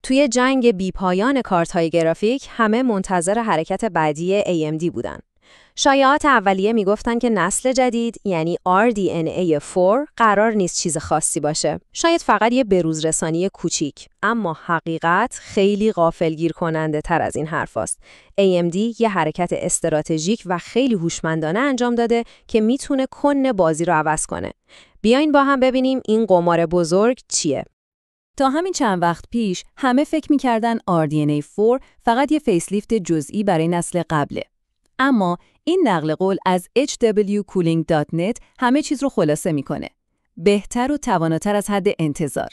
توی جنگ بیپایان کارت‌های گرافیک همه منتظر حرکت بعدی AMD بودن. شایعات اولیه میگفتن که نسل جدید یعنی RDNA 4 قرار نیست چیز خاصی باشه. شاید فقط یه بروزرسانی کوچیک، اما حقیقت خیلی غافلگیر کننده تر از این حرفاست. AMD یه حرکت استراتژیک و خیلی هوشمندانه انجام داده که میتونه کن بازی رو عوض کنه. بیاین با هم ببینیم این قمار بزرگ چیه. تا همین چند وقت پیش همه فکر می‌کردن RDNA 4 فقط یه فیسلیفت جزئی برای نسل قبله. اما این نقل قول از hwcooling.net همه چیز رو خلاصه میکنه. بهتر و تواناتر از حد انتظار.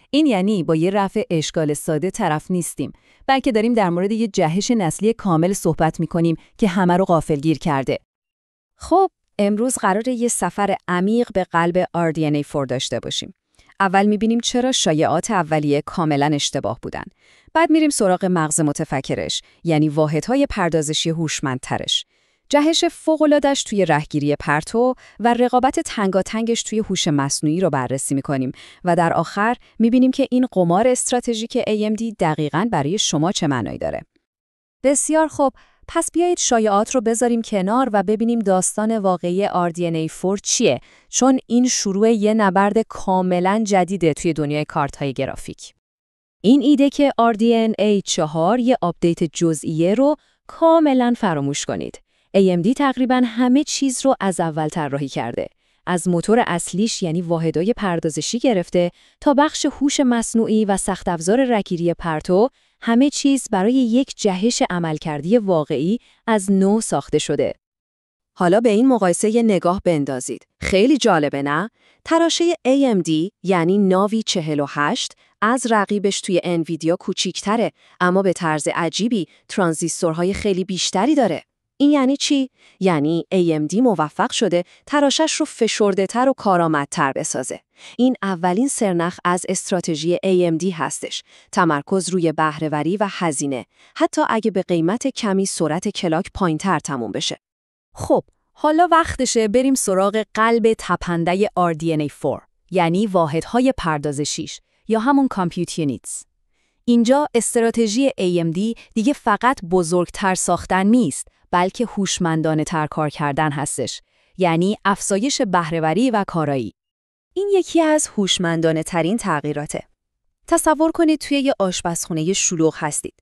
این یعنی با یه رفع اشکال ساده طرف نیستیم، بلکه داریم در مورد یه جهش نسلی کامل صحبت میکنیم که همه رو غافلگیر کرده. خب، امروز قراره یه سفر عمیق به قلب RDNA 4 داشته باشیم. اول میبینیم چرا شایعات اولیه کاملا اشتباه بودن. بعد میریم سراغ مغز متفکرش، یعنی واحدهای پردازشی هوشمندترش. جهش فوق‌العاده‌اش توی رهگیری پرتو و رقابت تنگاتنگش توی هوش مصنوعی رو بررسی می‌کنیم و در آخر می‌بینیم که این قمار استراتژیک AMD دقیقاً برای شما چه معنایی داره. بسیار خوب، پس بیایید شایعات رو بذاریم کنار و ببینیم داستان واقعی RDNA 4 چیه، چون این شروع یه نبرد کاملاً جدیده توی دنیای کارت‌های گرافیک. این ایده که RDNA 4 یه آپدیت جزئیه رو کاملاً فراموش کنید. AMD تقریباً همه چیز رو از اول طراحی کرده. از موتور اصلیش یعنی واحدهای پردازشی گرفته تا بخش هوش مصنوعی و سخت افزار رهگیری پرتو، همه چیز برای یک جهش عملکردی واقعی از نو ساخته شده. حالا به این مقایسه یه نگاه بندازید. خیلی جالبه نه؟ تراشه AMD یعنی ناوی 48 از رقیبش توی انویدیا کوچیک‌تره، اما به طرز عجیبی ترانزیستورهای خیلی بیشتری داره. این یعنی چی؟ یعنی AMD موفق شده تراشش رو فشرده‌تر و کارآمدتر بسازه. این اولین سرنخ از استراتژی AMD هستش. تمرکز روی بهره‌وری و هزینه، حتی اگه به قیمت کمی سرعت کلاک پایین‌تر تموم بشه. خب، حالا وقتشه بریم سراغ قلب تپنده RDNA 4، یعنی واحدهای پردازشیش یا همون کامپیوت یونیتس. اینجا استراتژی AMD دیگه فقط بزرگتر ساختن نیست، بلکه هوشمندانه‌تر کار کردن هستش، یعنی افزایش بهره‌وری و کارایی. این یکی از هوشمندانه‌ترین تغییراته. تصور کنید توی یه آشپزخونه شلوغ هستید.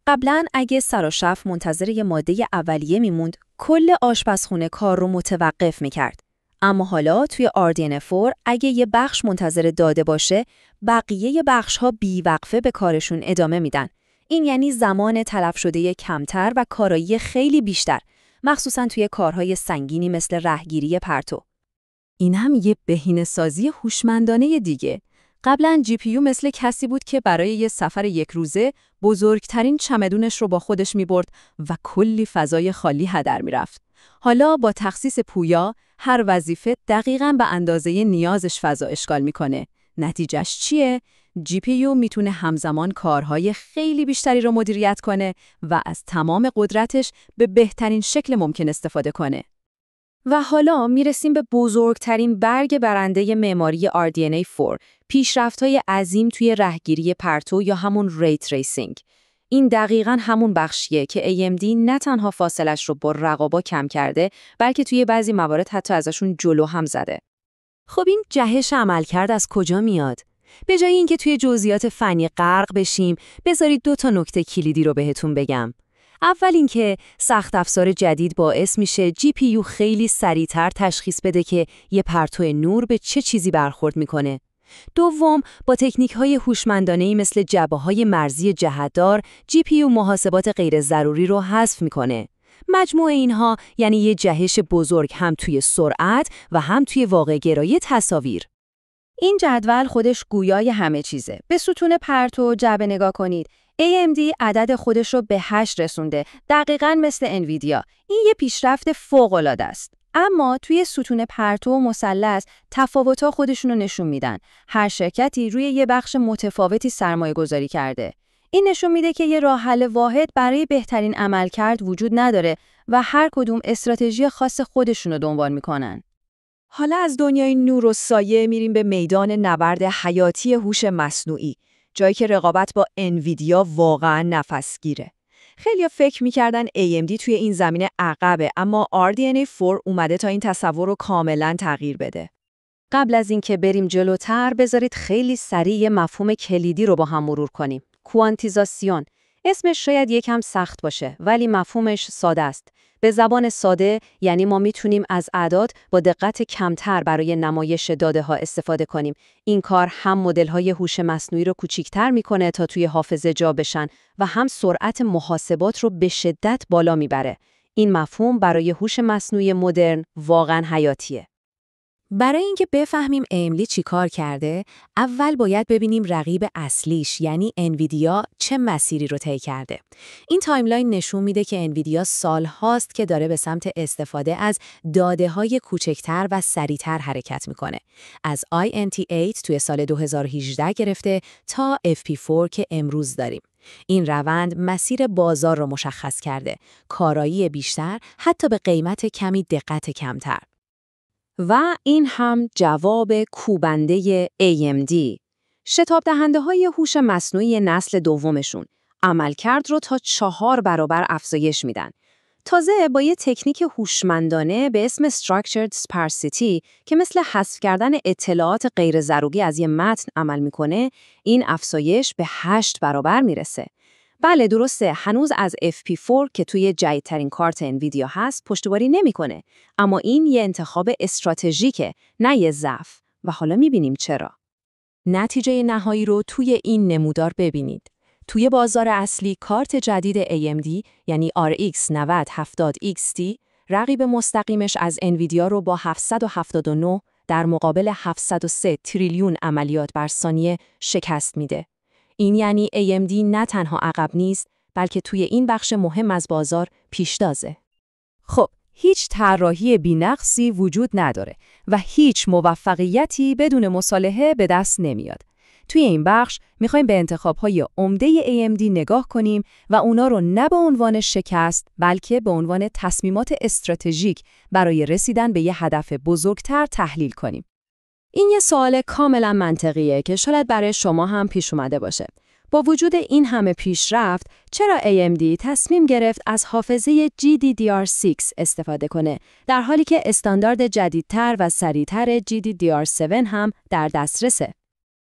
قبلاً اگه سراشف منتظر یه ماده اولیه میموند، کل آشپزخونه کار رو متوقف میکرد. اما حالا توی RDNA 4 اگه یه بخش منتظر داده باشه، بقیه بخش‌ها بی‌وقفه به کارشون ادامه میدن. این یعنی زمان تلف شده کمتر و کارایی خیلی بیشتر، مخصوصاً توی کارهای سنگینی مثل رهگیری پرتو. این هم یه بهینه‌سازی هوشمندانه دیگه. قبلاً GPU مثل کسی بود که برای یه سفر یک روزه بزرگترین چمدونش رو با خودش می‌برد و کلی فضای خالی هدر می‌رفت. حالا با تخصیص پویا، هر وظیفه دقیقاً به اندازه نیازش فضا اشغال می‌کنه. نتیجهش چیه؟ GPU میتونه همزمان کارهای خیلی بیشتری رو مدیریت کنه و از تمام قدرتش به بهترین شکل ممکن استفاده کنه. و حالا میرسیم به بزرگترین برگ برنده معماری RDNA 4، پیشرفت‌های عظیم توی رهگیری پرتو یا همون ری تریسینگ. این دقیقاً همون بخشیه که AMD نه تنها فاصلش رو با رقابا کم کرده، بلکه توی بعضی موارد حتی ازشون جلو هم زده. خب این جهش عملکرد از کجا میاد؟ به جای اینکه توی جزئیات فنی غرق بشیم، بذارید 2 نکته کلیدی رو بهتون بگم. اول اینکه سخت افزار جدید باعث میشه GPU خیلی سریعتر تشخیص بده که یه پرتو نور به چه چیزی برخورد میکنه. دوم، با تکنیک‌های هوشمندانه‌ای مثل جبهه‌های مرزی جهتدار، GPU محاسبات غیر ضروری رو حذف میکنه. مجموع اینها یعنی یه جهش بزرگ هم توی سرعت و هم توی واقع‌گرایی تصاویر. این جدول خودش گویای همه چیزه. به ستون پرتو جعبه نگاه کنید. AMD عدد خودش رو به 8 رسونده، دقیقاً مثل انویدیا. این یه پیشرفت فوق‌العاده است. اما توی ستون پرتو و مثلث تفاوت‌ها خودشون رو نشون میدن. هر شرکتی روی یه بخش متفاوتی سرمایه‌گذاری کرده. این نشون میده که یه راه حل واحد برای بهترین عملکرد وجود نداره و هر کدوم استراتژی خاص خودشون رو دنبال میکنن. حالا از دنیای نور و سایه میریم به میدان نبرد حیاتی هوش مصنوعی. جایی که رقابت با انویدیا واقعا نفسگیره. خیلیا فکر می‌کردن AMD توی این زمینه عقبه، اما RDNA 4 اومده تا این تصور رو کاملا تغییر بده. قبل از اینکه بریم جلوتر، بذارید خیلی سریع مفهوم کلیدی رو با هم مرور کنیم. کوانتیزاسیون. اسمش شاید یکم سخت باشه، ولی مفهومش ساده است. به زبان ساده یعنی ما میتونیم از اعداد با دقت کمتر برای نمایش داده‌ها استفاده کنیم. این کار هم مدل‌های هوش مصنوعی رو کوچیک‌تر میکنه تا توی حافظه جا بشن و هم سرعت محاسبات رو به شدت بالا میبره. این مفهوم برای هوش مصنوعی مدرن واقعاً حیاتیه. برای اینکه بفهمیم AMD چی کار کرده، اول باید ببینیم رقیب اصلیش یعنی انویدیا چه مسیری رو طی کرده. این تایملاین نشون میده که انویدیا سالهاست که داره به سمت استفاده از داده‌های کوچکتر و سریعتر حرکت میکنه. از INT8 توی سال 2018 گرفته تا FP4 که امروز داریم. این روند مسیر بازار رو مشخص کرده. کارایی بیشتر حتی به قیمت کمی دقت کمتر. و این هم جواب کوبنده AMD. شتاب دهنده های هوش مصنوعی نسل دومشون عملکرد رو تا 4 برابر افزایش میدن. تازه با یه تکنیک هوشمندانه به اسم Structured Sparsity که مثل حذف کردن اطلاعات غیر ضروری از یه متن عمل میکنه، این افزایش به 8 برابر میرسه. بله درسته، هنوز از FP4 که توی جدیدترین کارت انویدیا هست پشتیبانی نمیکنه، اما این یه انتخاب استراتژیکه، نه یه ضعف. و حالا میبینیم چرا. نتیجه نهایی رو توی این نمودار ببینید. توی بازار اصلی کارت جدید AMD یعنی RX 9070 XT رقیب مستقیمش از انویدیا رو با 779 در مقابل 703 تریلیون عملیات بر ثانیه شکست میده. این یعنی AMD نه تنها عقب نیست، بلکه توی این بخش مهم از بازار پیشتازه. خب، هیچ طراحی بی‌نقصی وجود نداره و هیچ موفقیتی بدون مصالحه به دست نمیاد. توی این بخش میخوایم به انتخاب‌های عمده AMD نگاه کنیم و اونا رو نه به عنوان شکست، بلکه به عنوان تصمیمات استراتژیک برای رسیدن به یه هدف بزرگتر تحلیل کنیم. این یه سوال کاملا منطقیه که شاید برای شما هم پیش اومده باشه. با وجود این همه پیشرفت، چرا AMD تصمیم گرفت از حافظه GDDR6 استفاده کنه، در حالی که استاندارد جدیدتر و سریعتر GDDR7 هم در دسترسه؟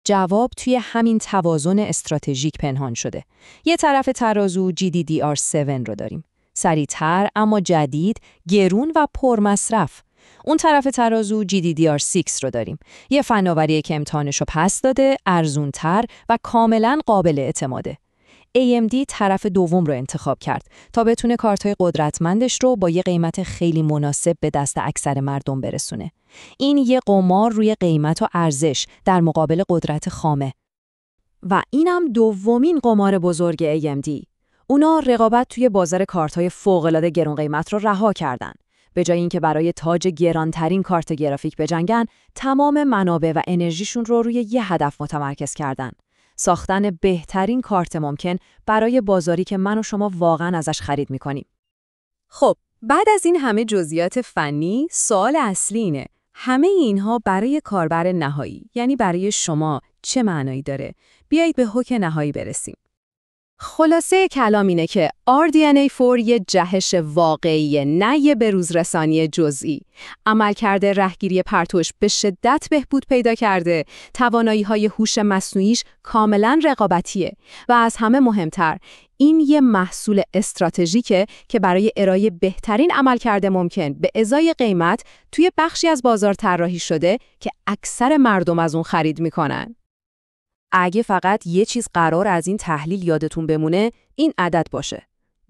جواب توی همین توازن استراتژیک پنهان شده. یه طرف ترازو GDDR7 رو داریم، سریعتر اما جدید، گرون و پرمصرف. اون طرف ترازو GDDR6 رو داریم، یه فناوری که امتحانشو پس داده، ارزونتر و کاملاً قابل اعتماده. AMD طرف دوم رو انتخاب کرد تا بتونه کارت‌های قدرتمندش رو با یه قیمت خیلی مناسب به دست اکثر مردم برسونه. این یه قمار روی قیمت و ارزش در مقابل قدرت خامه. و اینم دومین قمار بزرگ AMD. اونا رقابت توی بازار کارت‌های فوق‌العاده گران قیمت رو رها کردن. به جای اینکه برای تاج گرانترین کارت گرافیک بجنگن، تمام منابع و انرژیشون رو روی یه هدف متمرکز کردن. ساختن بهترین کارت ممکن برای بازاری که من و شما واقعا ازش خرید میکنیم. خب، بعد از این همه جزئیات فنی، سوال اصلی اینه: همه اینها برای کاربر نهایی، یعنی برای شما، چه معنایی داره؟ بیایید به حکم نهایی برسیم. خلاصه کلام اینه که RDNA 4 یه جهش واقعیه، نه یه بروزرسانی جزئی. عملکرد رهگیری پرتوش به شدت بهبود پیدا کرده، توانایی‌های هوش مصنوعیش کاملاً رقابتیه و از همه مهمتر، این یه محصول استراتژیکه که برای ارائه بهترین عملکرد ممکن به ازای قیمت توی بخشی از بازار طراحی شده که اکثر مردم از اون خرید میکنن. اگه فقط یه چیز قرار از این تحلیل یادتون بمونه، این عدد باشه: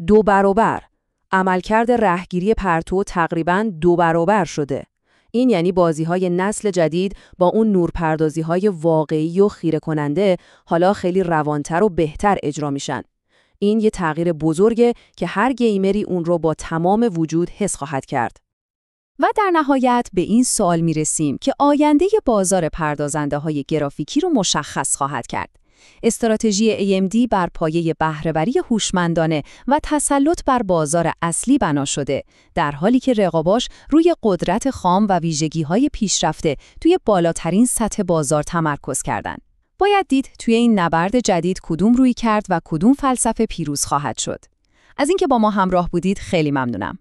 2 برابر. عملکرد رهگیری پرتو تقریباً 2 برابر شده. این یعنی بازی‌های نسل جدید با اون نورپردازی‌های واقعی و خیره کننده حالا خیلی روانتر و بهتر اجرا میشن. این یه تغییر بزرگه که هر گیمری اون رو با تمام وجود حس خواهد کرد. و در نهایت به این سوال میرسیم که آینده بازار پردازنده‌های گرافیکی رو مشخص خواهد کرد. استراتژی AMD بر پایه بهره‌وری هوشمندانه و تسلط بر بازار اصلی بنا شده، در حالی که رقاباش روی قدرت خام و ویژگی‌های پیشرفته توی بالاترین سطح بازار تمرکز کردند. باید دید توی این نبرد جدید کدوم روی کرد و کدوم فلسفه پیروز خواهد شد. از اینکه با ما همراه بودید خیلی ممنونم.